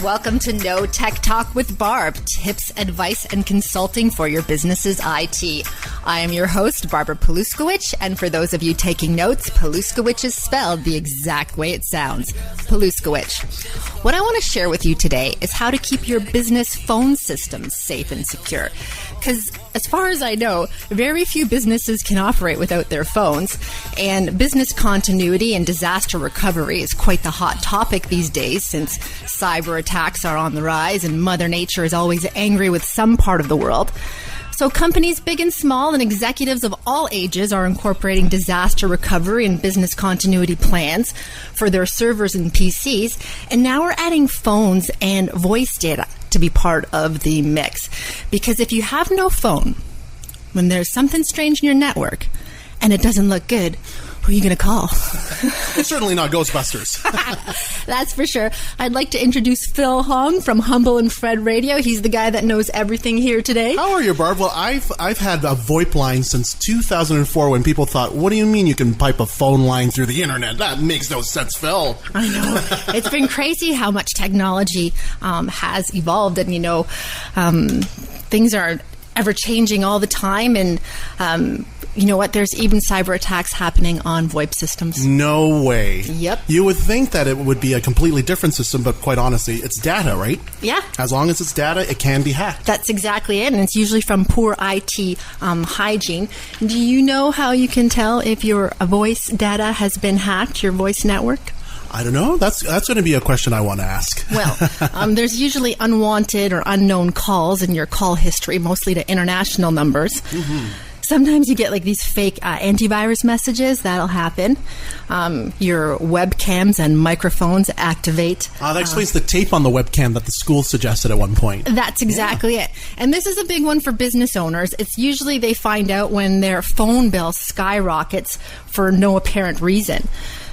Welcome to No Tech Talk with Barb, tips, advice, and consulting for your business's IT. I am your host, Barbara Paluszkiewicz, and for those of you taking notes, Paluszkiewicz is spelled the exact way it sounds, Paluszkiewicz. What I want to share with you today is how to keep your business phone systems safe and secure. Because as far as I know, very few businesses can operate without their phones, and business continuity and disaster recovery is quite the hot topic these days since cyber attacks are on the rise and Mother Nature is always angry with some part of the world. So companies big and small and executives of all ages are incorporating disaster recovery and business continuity plans for their servers and PCs, and now we're adding phones and voice data to be part of the mix. Because if you have no phone, when there's something strange in your network and it doesn't look good, who are you going to call? Well, certainly not Ghostbusters. That's for sure. I'd like to introduce Phil Hong from Humble and Fred Radio. He's the guy that knows everything here today. How are you, Barb? Well, I've had a VoIP line since 2004 when people thought, what do you mean you can pipe a phone line through the internet? That makes no sense, Phil. I know. It's been crazy how much technology has evolved, and, things are ever-changing all the time, and you know what? There's even cyber attacks happening on VoIP systems. No way. Yep. You would think that it would be a completely different system, but quite honestly, it's data, right? Yeah. As long as it's data, it can be hacked. That's exactly it, and it's usually from poor IT hygiene. Do you know how you can tell if your voice data has been hacked, your voice network? I don't know. That's going to be a question I want to ask. Well, there's usually unwanted or unknown calls in your call history, mostly to international numbers. Mm-hmm. Sometimes you get like these fake antivirus messages. That'll happen. Your webcams and microphones activate. That explains the tape on the webcam that the school suggested at one point. That's exactly it. And this is a big one for business owners. It's usually they find out when their phone bill skyrockets for no apparent reason.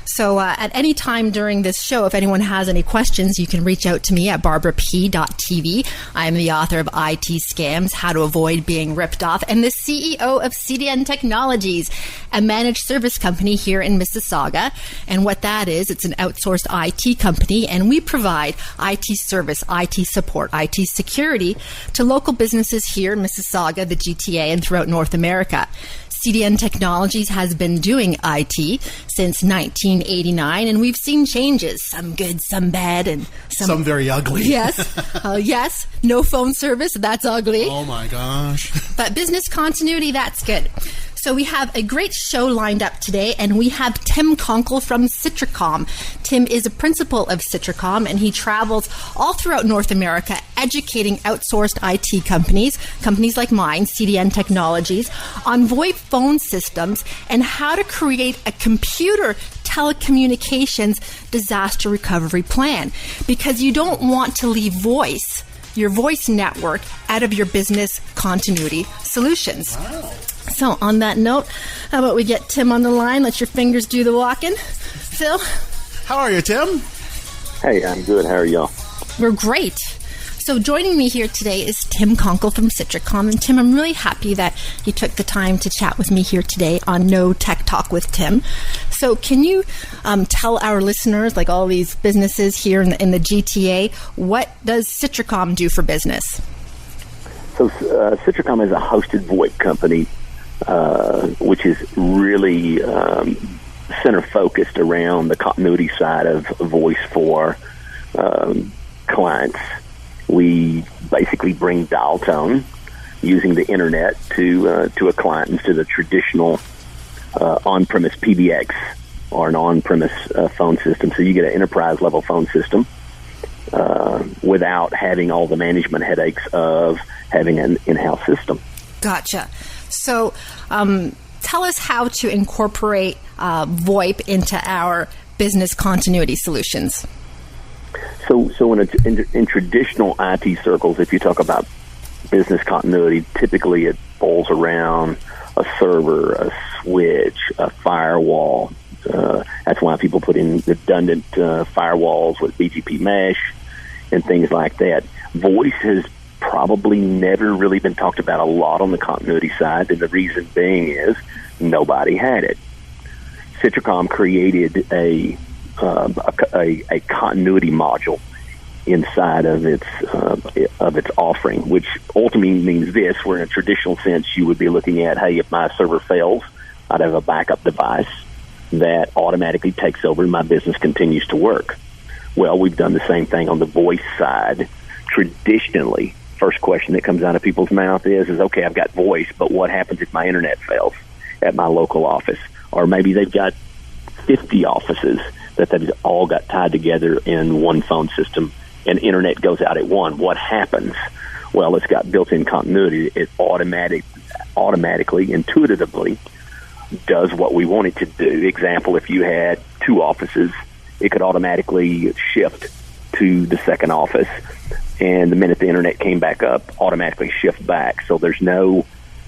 So at any time during this show, if anyone has any questions, you can reach out to me at barbarap.tv. I'm the author of IT Scams, How to Avoid Being Ripped Off, and the CEO of CDN Technologies, a managed service company here in Mississauga. And what that is, it's an outsourced IT company, and we provide IT service, IT support, IT security to local businesses here in Mississauga, the GTA, and throughout North America. CDN Technologies has been doing IT since 1989, and we've seen changes, some good, some bad, and some very ugly. Yes, no phone service, that's ugly. Oh my gosh. But business continuity, that's good. So we have a great show lined up today, and we have Tim Conkle from Cytracom. Tim is a principal of Cytracom, and he travels all throughout North America educating outsourced IT companies like mine, CDN Technologies, on VoIP phone systems and how to create a computer telecommunications disaster recovery plan. Because you don't want to leave your voice network out of your business continuity solutions. Wow. So on that note, how about we get Tim on the line? Let your fingers do the walking. Phil? How are you, Tim? Hey, I'm good. How are y'all? We're great. So joining me here today is Tim Conkle from Cytracom. And Tim, I'm really happy that you took the time to chat with me here today on No Tech Talk with Tim. So can you tell our listeners, like all these businesses here in the GTA, what does Cytracom do for business? So Cytracom is a hosted VoIP company, which is really center-focused around the continuity side of voice for clients. We basically bring dial tone using the internet to a client instead of traditional on-premise PBX or an on-premise phone system. So you get an enterprise-level phone system without having all the management headaches of having an in-house system. Gotcha. So tell us how to incorporate VoIP into our business continuity solutions. So in traditional IT circles, if you talk about business continuity, typically it falls around a server, a switch, a firewall. That's why people put in redundant firewalls with BGP mesh and things like that. Voice has probably never really been talked about a lot on the continuity side, and the reason being is nobody had it. Cytracom created a continuity module inside of its offering, which ultimately means this: where in a traditional sense you would be looking at, hey, if my server fails, I'd have a backup device that automatically takes over and my business continues to work. Well, we've done the same thing on the voice side. Traditionally, first question that comes out of people's mouth is okay, I've got voice, but what happens if my internet fails at my local office? Or maybe they've got 50 offices that they've all got tied together in one phone system, and internet goes out at one. What happens? Well, it's got built-in continuity. It automatically, intuitively does what we want it to do. Example, if you had 2 offices, it could automatically shift to the second office, and the minute the internet came back up, automatically shift back. So there's no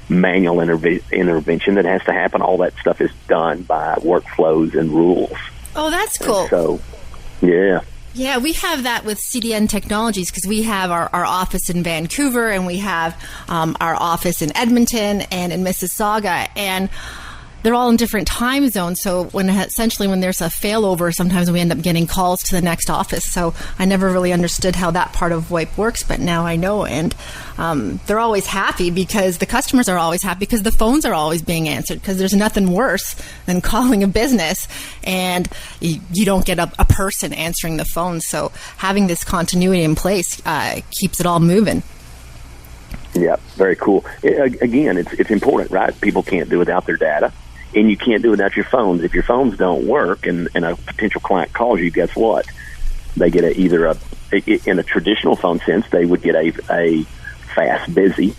manual intervention that has to happen. All that stuff is done by workflows and rules. Oh, that's cool. And so, yeah. Yeah, we have that with CDN Technologies because we have our office in Vancouver, and we have our office in Edmonton and in Mississauga, and they're all in different time zones. So when there's a failover, sometimes we end up getting calls to the next office. So I never really understood how that part of VoIP works, but now I know. And they're always happy because the customers are always happy because the phones are always being answered, because there's nothing worse than calling a business and you don't get a person answering the phone. So having this continuity in place keeps it all moving. Yeah, very cool. Again, it's important, right? People can't do without their data, and you can't do without your phones. If your phones don't work and a potential client calls you, guess what? They get in a traditional phone sense, they would get a fast busy.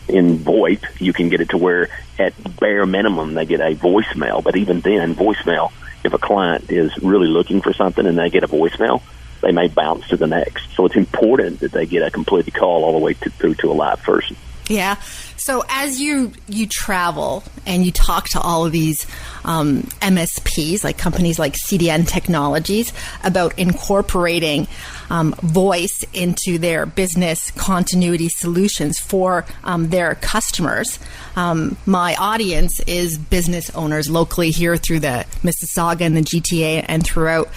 In VoIP, you can get it to where at bare minimum they get a voicemail, but even then, voicemail, if a client is really looking for something and they get a voicemail, they may bounce to the next. So it's important that they get a completed call all the way through to a live person. Yeah. So as you travel and you talk to all of these MSPs, like companies like CDN Technologies, about incorporating voice into their business continuity solutions for their customers, my audience is business owners locally here through the Mississauga and the GTA and throughout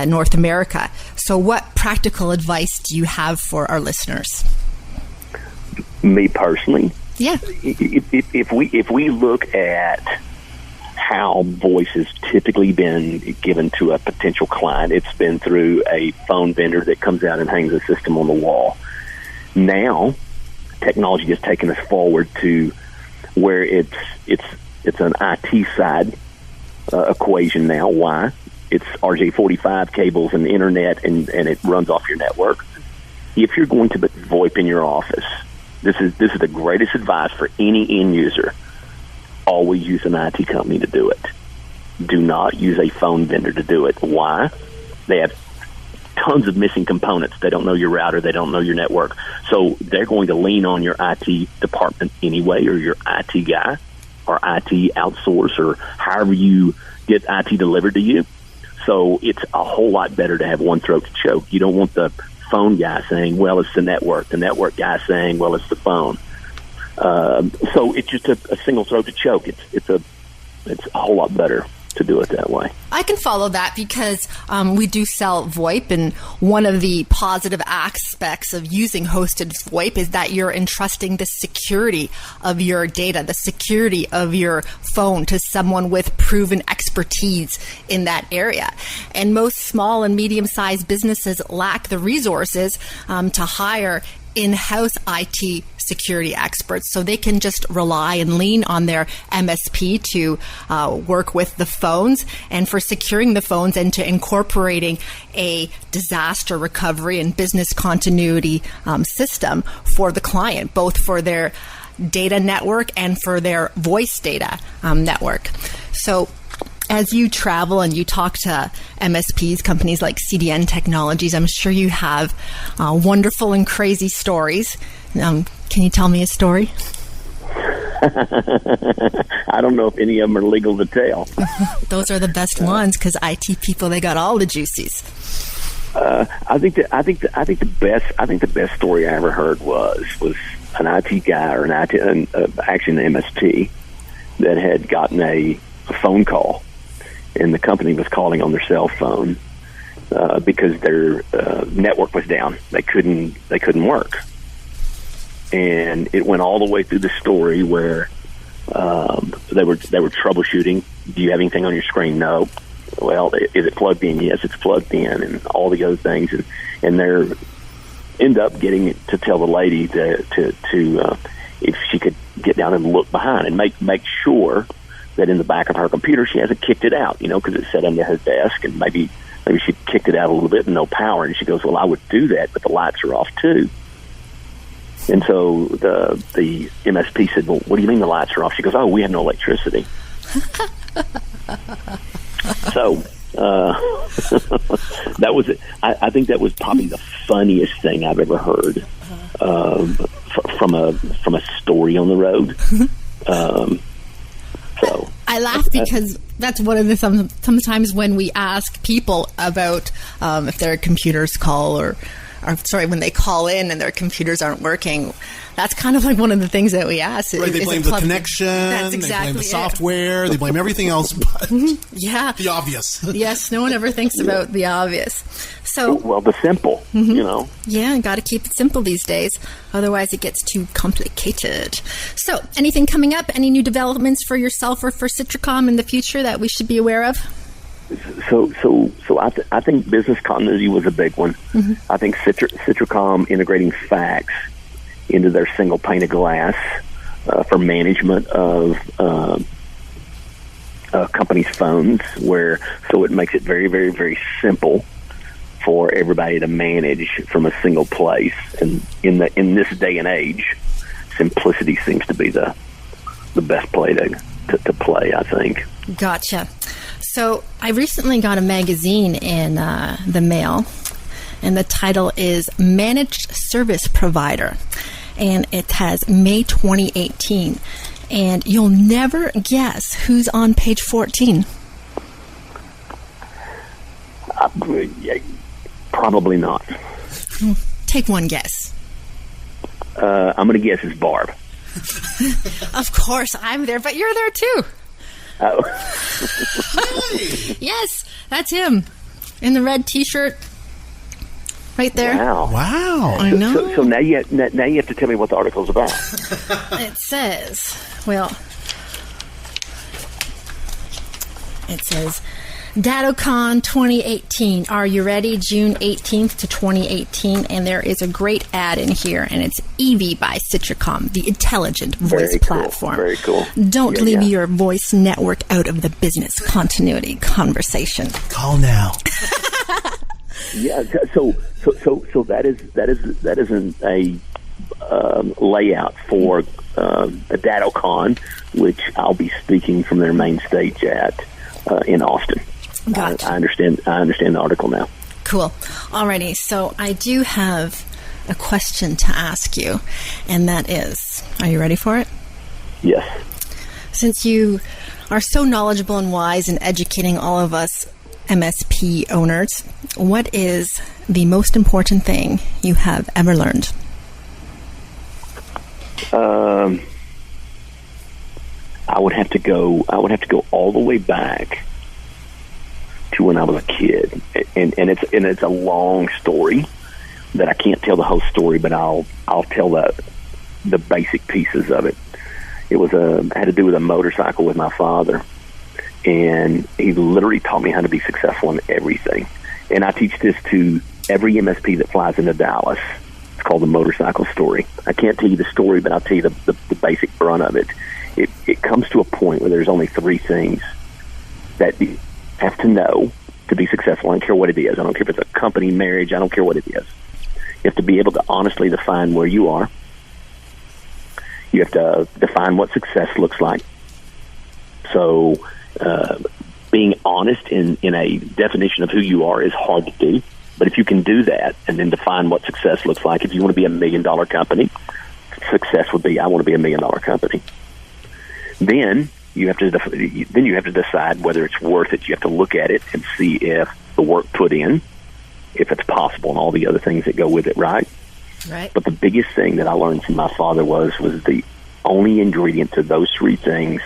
North America. So what practical advice do you have for our listeners? Me personally, yeah. If we look at how voice has typically been given to a potential client, it's been through a phone vendor that comes out and hangs a system on the wall. Now, technology has taken us forward to where it's an IT side equation now. Why? It's RJ45 cables and the internet, and it runs off your network. If you're going to put VoIP in your office, this is the greatest advice for any end user. Always use an IT company to do it. Do not use a phone vendor to do it. Why? They have tons of missing components. They don't know your router. They don't know your network. So they're going to lean on your IT department anyway, or your IT guy, or IT outsource, or however you get IT delivered to you. So it's a whole lot better to have one throat to choke. You don't want the phone guy saying, well, it's the network guy saying, well, it's the phone. So it's just a single throat to choke. It's a whole lot better to do it that way. I can follow that because we do sell VoIP, and one of the positive aspects of using hosted VoIP is that you're entrusting the security of your data, the security of your phone to someone with proven expertise in that area. And most small and medium-sized businesses lack the resources to hire in-house IT security experts, so they can just rely and lean on their MSP to work with the phones and for securing the phones and to incorporating a disaster recovery and business continuity system for the client, both for their data network and for their voice data network. So as you travel and you talk to MSPs, companies like CDN Technologies, I'm sure you have wonderful and crazy stories. Can you tell me a story? I don't know if any of them are legal to tell. Those are the best ones, because IT people, they got all the juices. I think the best story I ever heard was an IT guy or actually an MSP that had gotten a phone call, and the company was calling on their cell phone, because their network was down. They couldn't work, and it went all the way through the story where they were troubleshooting. Do you have anything on your screen? No. Well, is it plugged in? Yes, it's plugged in, and all the other things, and they're end up getting to tell the lady to if she could get down and look behind and make sure that in the back of her computer she hasn't kicked it out, because it's set under her desk, and maybe she kicked it out a little bit and no power. And she goes, well, I would do that, but the lights are off too. And so the MSP said, well, what do you mean the lights are off? She goes, oh, we have no electricity. So that was it. I think that was probably the funniest thing I've ever heard from a story on the road. So I laugh because that's one of the sometimes when we ask people about if their computers call or when they call in and their computers aren't working. That's kind of like one of the things that we ask. Right, they blame the connection, that's exactly they blame the software, they blame everything else but yeah. the obvious. Yes, no one ever thinks about the obvious. So, well, the simple, Yeah, got to keep it simple these days. Otherwise, it gets too complicated. So, anything coming up? Any new developments for yourself or for Cytracom in the future that we should be aware of? So I think business continuity was a big one. Mm-hmm. I think Cytracom integrating fax into their single pane of glass for management of companies' phones, so it makes it very, very, very simple for everybody to manage from a single place. And in this day and age, simplicity seems to be the best play to play, I think. Gotcha. So I recently got a magazine in the mail, and the title is Managed Service Provider, and it has May 2018, and you'll never guess who's on page 14. Probably not. Take one guess. I'm going to guess it's Barb. Of course, I'm there, but you're there too. Oh. Yes, that's him in the red T-shirt, right there. Wow! I know. So now you have to tell me what the article's about. It says, Datacon 2018. Are you ready? June 18th to 2018. And there is a great ad in here, and it's EV by Cytracom, the intelligent voice platform. Very cool. Don't leave your voice network out of the business continuity conversation. Call now. Yeah. So that is a layout for a Datacon, which I'll be speaking from their main stage at in Austin. Gotcha. I understand the article now. Cool. Alrighty. So I do have a question to ask you, and that is, are you ready for it? Yes. Since you are so knowledgeable and wise in educating all of us MSP owners, what is the most important thing you have ever learned? I would have to go all the way back to when I was a kid, and it's a long story that I can't tell the whole story, but I'll tell the basic pieces of it. It was had to do with a motorcycle with my father, and he literally taught me how to be successful in everything. And I teach this to every MSP that flies into Dallas. It's called the motorcycle story. I can't tell you the story, but I'll tell you the basic brunt of it. It comes to a point where there's only three things that you have to know to be successful. I don't care what it is. I don't care if it's a company, marriage. I don't care what it is. You have to be able to honestly define where you are. You have to define what success looks like. So being honest in a definition of who you are is hard to do. But if you can do that and then define what success looks like, if you want to be $1 million company, success would be, I want to be $1 million company. Then you have to decide whether it's worth it. You have to look at it and see if the work put in, if it's possible, and all the other things that go with it, right? Right. But the biggest thing that I learned from my father was the only ingredient to those three things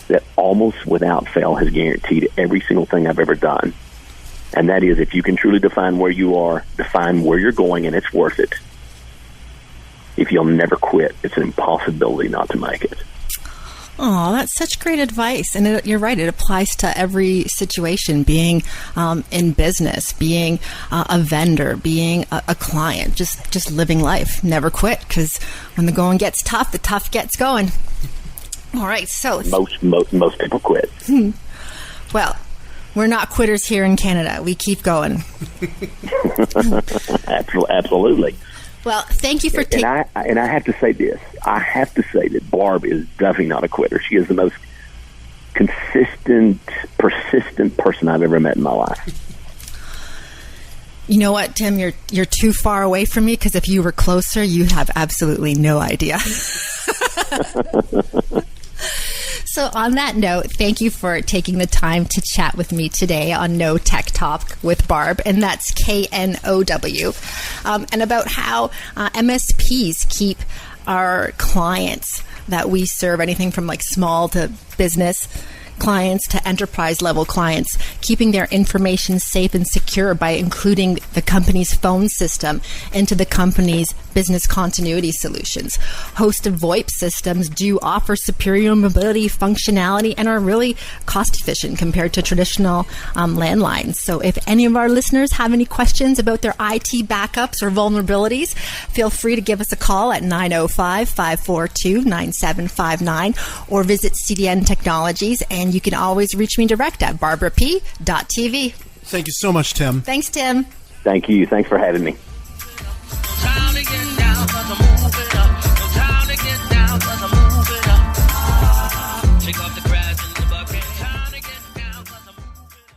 that almost without fail has guaranteed every single thing I've ever done And that is, if you can truly define where you are, define where you're going, and it's worth it. If you'll never quit, it's an impossibility not to make it. Oh, that's such great advice. And you're right. It applies to every situation, being in business, being a vendor, being a client, just living life. Never quit, because when the going gets tough, the tough gets going. All right. So most people quit. Well, we're not quitters here in Canada. We keep going. Absolutely. Well, thank you for taking... And I have to say this. I have to say that Barb is definitely not a quitter. She is the most consistent, persistent person I've ever met in my life. You know what, Tim? You're too far away from me, because if you were closer, you'd have absolutely no idea. So on that note, thank you for taking the time to chat with me today on No Tech Talk with Barb, and that's KNOW, and about how MSPs keep our clients that we serve, anything from like small to business clients to enterprise level clients, keeping their information safe and secure by including the company's phone system into the company's business continuity solutions. Hosted VoIP systems do offer superior mobility functionality and are really cost efficient compared to traditional landlines. So if any of our listeners have any questions about their IT backups or vulnerabilities, feel free to give us a call at 905-542-9759 or visit CDN Technologies, and you can always reach me direct at barbarap.tv. Thank you so much, Tim. Thanks, Tim. Thank you. Thanks for having me. Trying to get down, 'cause I'm moving up.